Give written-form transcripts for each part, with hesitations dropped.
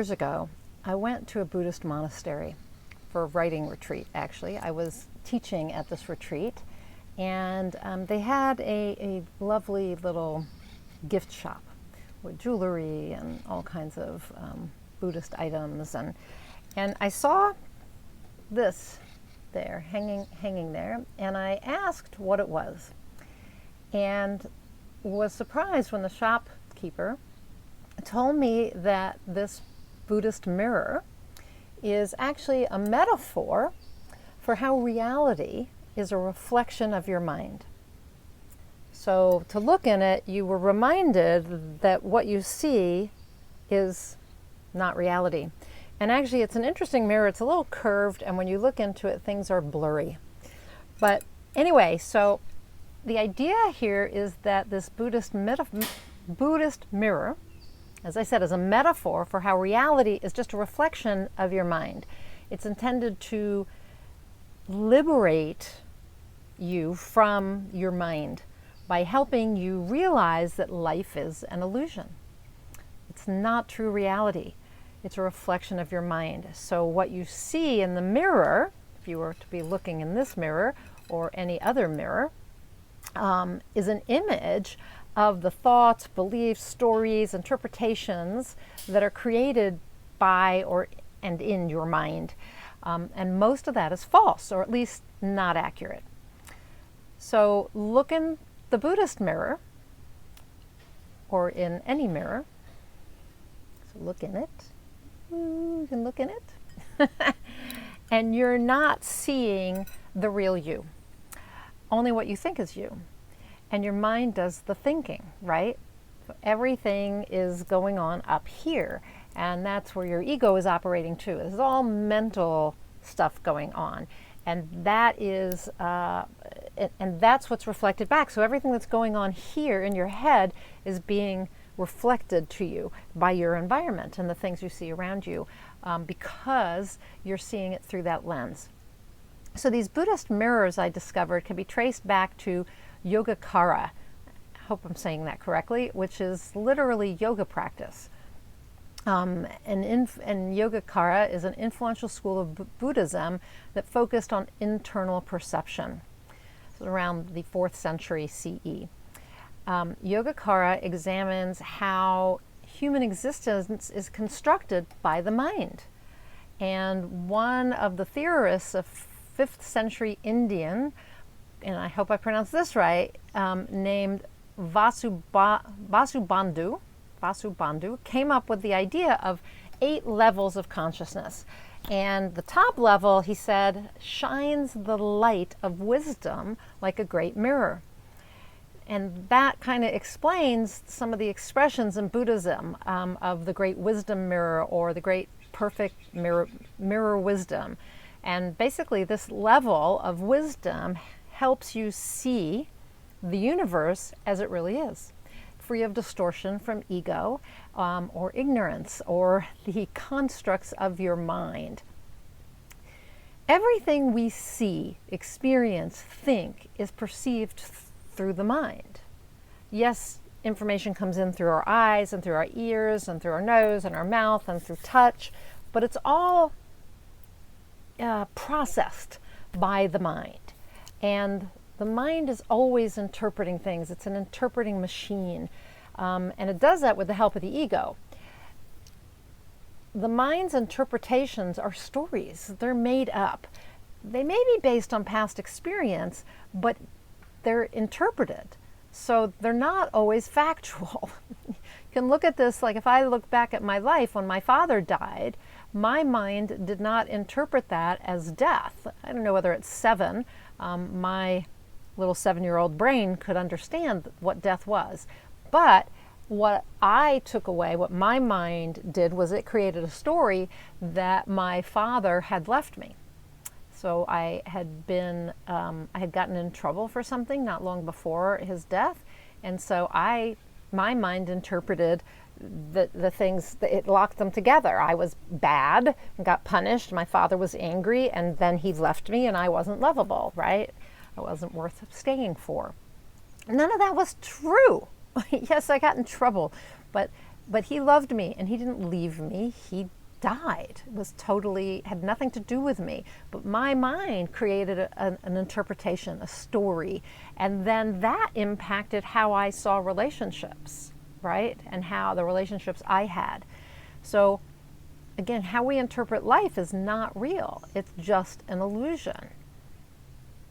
years ago, I went to a Buddhist monastery for a writing retreat, actually. I was teaching at this retreat, and they had a lovely little gift shop with jewelry and all kinds of Buddhist items. And I saw this there, hanging there, and I asked what it was, and was surprised when the shopkeeper told me that this Buddhist mirror is actually a metaphor for how reality is a reflection of your mind. So to look in it, you were reminded that what you see is not reality. And actually, it's an interesting mirror. It's a little curved, and when you look into it, things are blurry. But anyway, so the idea here is that this Buddhist mirror, as I said, is a metaphor for how reality is just a reflection of your mind. It's intended to liberate you from your mind by helping you realize that life is an illusion. It's not true reality. It's a reflection of your mind. So what you see in the mirror, if you were to be looking in this mirror or any other mirror, is an image of the thoughts, beliefs, stories, interpretations that are created by and in your mind. And most of that is false, or at least not accurate. So look in the Buddhist mirror, or in any mirror. So look in it. You can look in it. And you're not seeing the real you, only what you think is you. And your mind does the thinking, right? So everything is going on up here, and that's where your ego is operating too. It's all mental stuff going on, and that is, and that's what's reflected back. So everything that's going on here in your head is being reflected to you by your environment and the things you see around you, because you're seeing it through that lens. So these Buddhist mirrors, I discovered, can be traced back to Yogacara, I hope I'm saying that correctly, which is literally yoga practice. And Yogacara is an influential school of Buddhism that focused on internal perception. So around the 4th century CE. Yogacara examines how human existence is constructed by the mind. And one of the theorists of 5th century Indian, and I hope I pronounced this right, named Vasubandhu, came up with the idea of 8 levels of consciousness. And the top level, he said, shines the light of wisdom like a great mirror. And that kind of explains some of the expressions in Buddhism of the great wisdom mirror or the great perfect mirror wisdom. And basically this level of wisdom helps you see the universe as it really is, free of distortion from ego or ignorance or the constructs of your mind. Everything we see, experience, think is perceived through the mind. Yes, information comes in through our eyes and through our ears and through our nose and our mouth and through touch, but it's all processed by the mind. And the mind is always interpreting things. It's an interpreting machine. And it does that with the help of the ego. The mind's interpretations are stories. They're made up. They may be based on past experience, but they're interpreted. So they're not always factual. You can look at this, like if I look back at my life when my father died, my mind did not interpret that as death. I don't know whether it's 7. My little 7-year-old brain could understand what death was. But what I took away, what my mind did, was it created a story that my father had left me. So I had gotten in trouble for something not long before his death. And so my mind interpreted the things, it locked them together. I was bad and got punished. My father was angry, and then he left me, and I wasn't lovable, right? I wasn't worth staying for. None of that was true. Yes, I got in trouble, but But he loved me, and he didn't leave me. He died. It was totally, had nothing to do with me. But my mind created an interpretation, a story, and then that impacted how I saw relationships, right? And how the relationships I had. So again, how we interpret life is not real. It's just an illusion.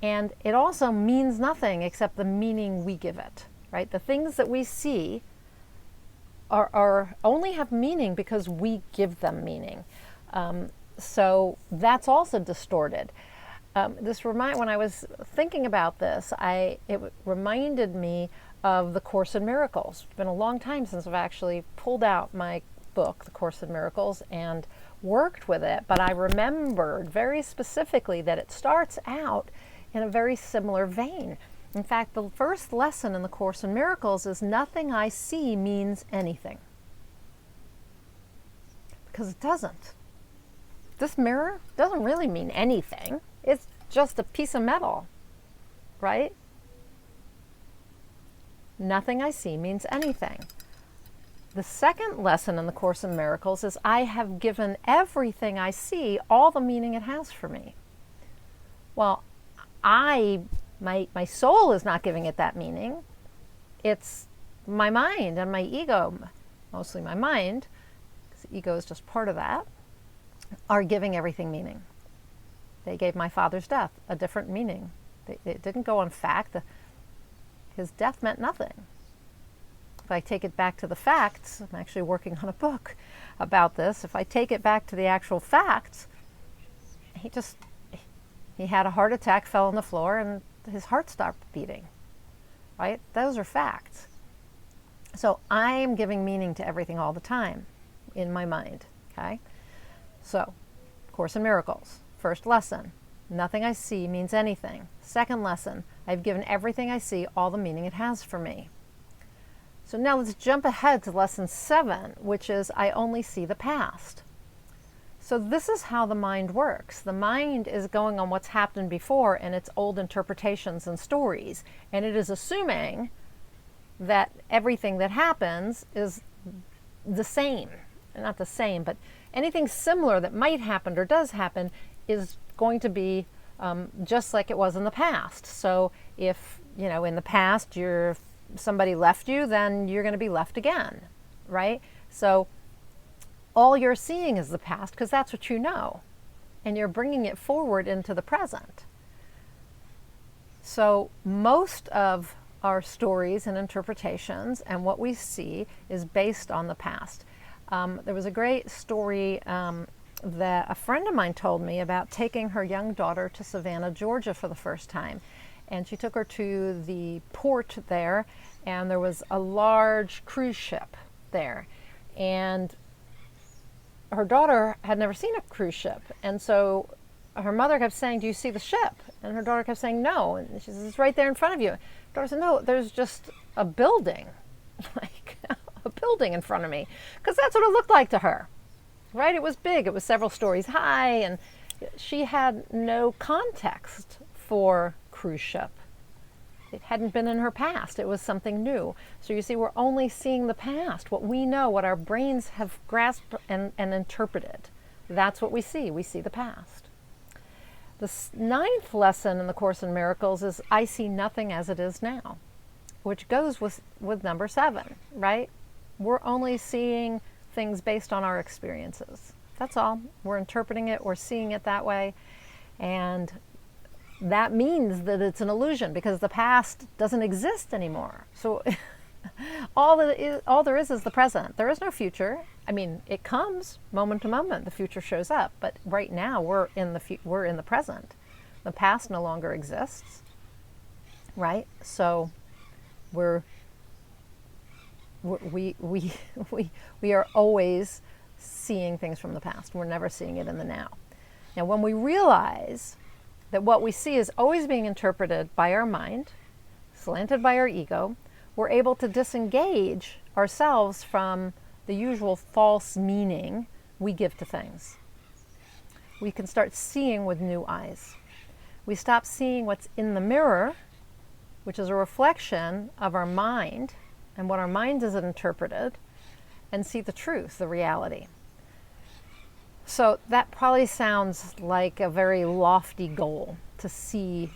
And it also means nothing except the meaning we give it, right? The things that we see are only have meaning because we give them meaning. So that's also distorted. When I was thinking about this, it reminded me of the Course in Miracles. It's been a long time since I've actually pulled out my book, The Course in Miracles, and worked with it, but I remembered very specifically that it starts out in a very similar vein. In fact, the first lesson in the Course in Miracles is nothing I see means anything. Because it doesn't. This mirror doesn't really mean anything. It's just a piece of metal, right? Nothing I see means anything. The second lesson in the Course in Miracles is I have given everything I see all the meaning it has for me. Well, my soul is not giving it that meaning. It's my mind and my ego, mostly my mind, because the ego is just part of that, are giving everything meaning. They gave my father's death a different meaning. It didn't go on fact. His death meant nothing. If I take it back to the facts, I'm actually working on a book about this. If I take it back to the actual facts, he had a heart attack, fell on the floor, and his heart stopped beating, right? Those are facts. So I'm giving meaning to everything all the time in my mind, okay? So, Course in Miracles, first lesson, nothing I see means anything. Second lesson, I've given everything I see all the meaning it has for me. So now let's jump ahead to lesson 7, which is I only see the past. So this is how the mind works. The mind is going on what's happened before and its old interpretations and stories, and it is assuming that everything that happens is the same. Not the same, but anything similar that might happen or does happen is going to be just like it was in the past. So if, in the past somebody left you, then you're going to be left again, right? So all you're seeing is the past because that's what you know, and you're bringing it forward into the present. So most of our stories and interpretations and what we see is based on the past. There was a great story that a friend of mine told me about taking her young daughter to Savannah, Georgia for the first time. And she took her to the port there, and there was a large cruise ship there. And her daughter had never seen a cruise ship. And so her mother kept saying, "Do you see the ship?" And her daughter kept saying, "No." And she says, "It's right there in front of you." Her daughter said, "No, there's just a building, like a building in front of me." Because that's what it looked like to her, right? It was big. It was several stories high, and she had no context for cruise ship. It hadn't been in her past. It was something new. So you see, we're only seeing the past, what we know, what our brains have grasped and interpreted. That's what we see. We see the past. The 9th lesson in the Course in Miracles is I see nothing as it is now, which goes with number 7, right? We're only seeing things based on our experiences. That's all. We're interpreting it, we're seeing it that way, and that means that it's an illusion because the past doesn't exist anymore. So all there is the present. There is no future. I mean, it comes moment to moment. The future shows up, but right now we're in the present. The past no longer exists, right? So we are always seeing things from the past. We're never seeing it in the now. Now, when we realize that what we see is always being interpreted by our mind, slanted by our ego, we're able to disengage ourselves from the usual false meaning we give to things. We can start seeing with new eyes. We stop seeing what's in the mirror, which is a reflection of our mind and what our mind has interpreted, and see the truth, the reality. So that probably sounds like a very lofty goal, to see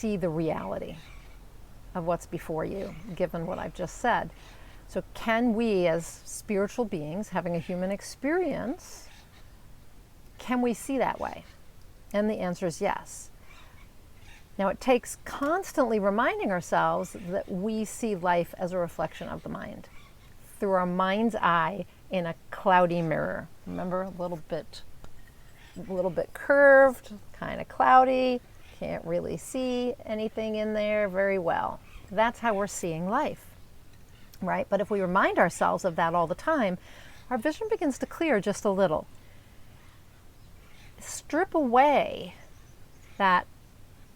the reality of what's before you, given what I've just said. So can we, as spiritual beings having a human experience, can we see that way? And the answer is yes. Now, it takes constantly reminding ourselves that we see life as a reflection of the mind, through our mind's eye in a cloudy mirror. Remember, a little bit curved, kind of cloudy, can't really see anything in there very well. That's how we're seeing life, right? But if we remind ourselves of that all the time, our vision begins to clear just a little. Strip away that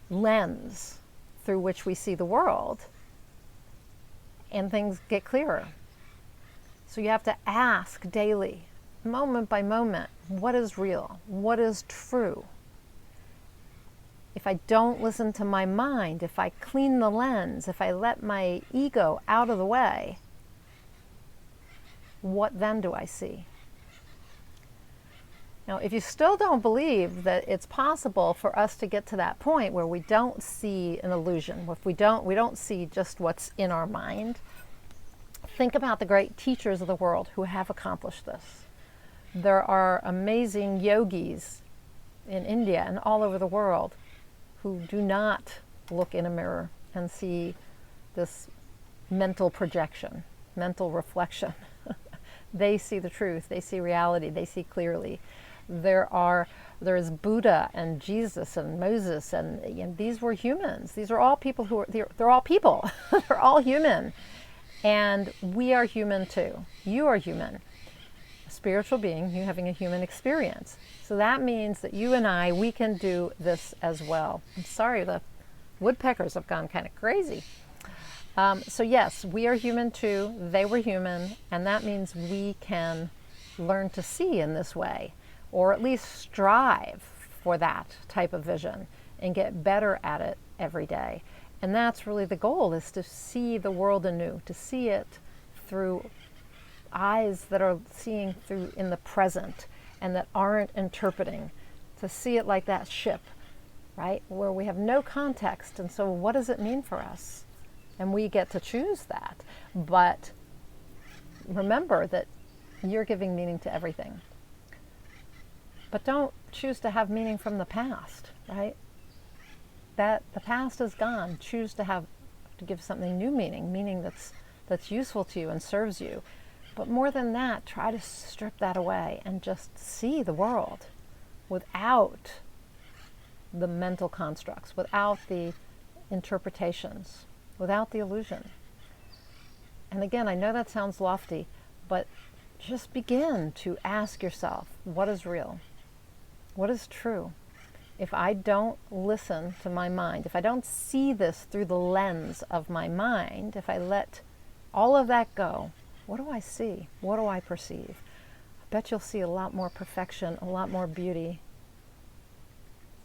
lens through which we see the world, and things get clearer. So you have to ask daily, moment by moment, what is real? What is true? If I don't listen to my mind, if I clean the lens, if I let my ego out of the way, what then do I see? Now, if you still don't believe that it's possible for us to get to that point where we don't see an illusion, if we don't see just what's in our mind, think about the great teachers of the world who have accomplished this. There are amazing yogis in India and all over the world who do not look in a mirror and see this mental projection, mental reflection. They see the truth, they see reality, they see clearly. There is Buddha and Jesus and Moses, and these were humans. These are all people they're all people. They're all human. And we are human too. You are human. A spiritual being, you having a human experience. So that means that you and I, we can do this as well. I'm sorry, the woodpeckers have gone kind of crazy. So yes, we are human too. They were human. And that means we can learn to see in this way, or at least strive for that type of vision and get better at it every day. And that's really the goal, is to see the world anew, to see it through eyes that are seeing through in the present and that aren't interpreting, to see it like that ship, right? Where we have no context. And so what does it mean for us? And we get to choose that. But remember that you're giving meaning to everything. But don't choose to have meaning from the past, right? That the past is gone. Choose to give something new meaning that's useful to you and serves you. But more than that, try to strip that away and just see the world without the mental constructs, without the interpretations, without the illusion. And again, I know that sounds lofty, but just begin to ask yourself, what is real? What is true? If I don't listen to my mind, if I don't see this through the lens of my mind, if I let all of that go, what do I see? What do I perceive? I bet you'll see a lot more perfection, a lot more beauty.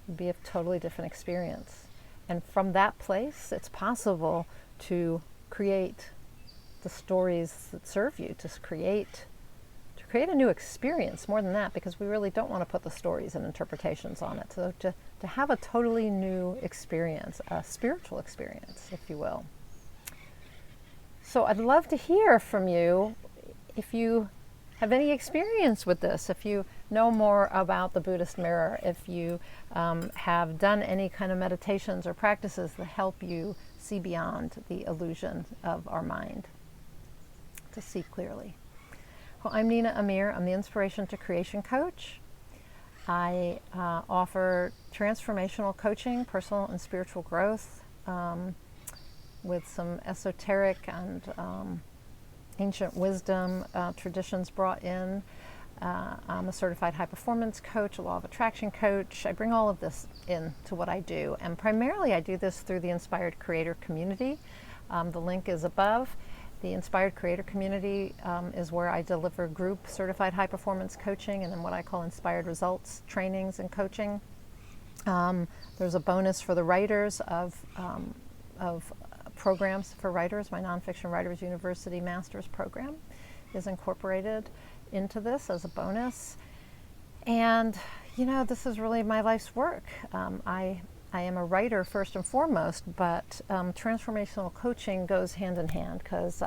It'll be a totally different experience. And from that place, it's possible to create the stories that serve you, to create a new experience. More than that, because we really don't want to put the stories and interpretations on it. So to have a totally new experience, a spiritual experience, if you will. So I'd love to hear from you if you have any experience with this, if you know more about the Buddhist mirror, if you have done any kind of meditations or practices that help you see beyond the illusion of our mind, to see clearly. Well, I'm Nina Amir. I'm the Inspiration to Creation coach. I offer transformational coaching, personal and spiritual growth, with some esoteric and ancient wisdom traditions brought in. I'm a certified high performance coach, a law of attraction coach. I bring all of this into what I do. And primarily I do this through the Inspired Creator community. The link is above. The Inspired Creator community is where I deliver group certified high performance coaching and then what I call inspired results trainings and coaching. There's a bonus for the writers of programs for writers, my Nonfiction Writers University Master's program. is incorporated into this as a bonus. And, you know, this is really my life's work. I am a writer first and foremost, but transformational coaching goes hand in hand, because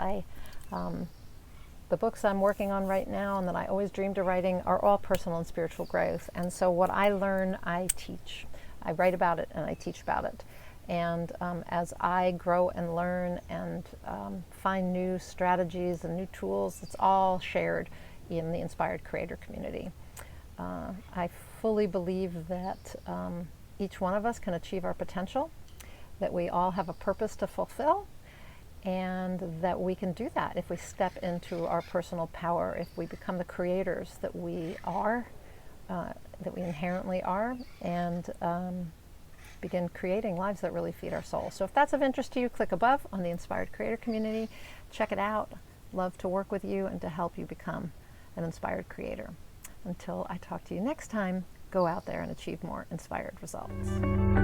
the books I'm working on right now and that I always dreamed of writing are all personal and spiritual growth. And so what I learn, I teach. I write about it and I teach about it. And as I grow and learn and find new strategies and new tools, it's all shared in the Inspired Creator community. I fully believe that each one of us can achieve our potential, that we all have a purpose to fulfill, and that we can do that if we step into our personal power, if we become the creators that we are, that we inherently are, and begin creating lives that really feed our soul. So if that's of interest to you, click above on the Inspired Creator community. Check it out. Love to work with you and to help you become an inspired creator. Until I talk to you next time, go out there and achieve more inspired results.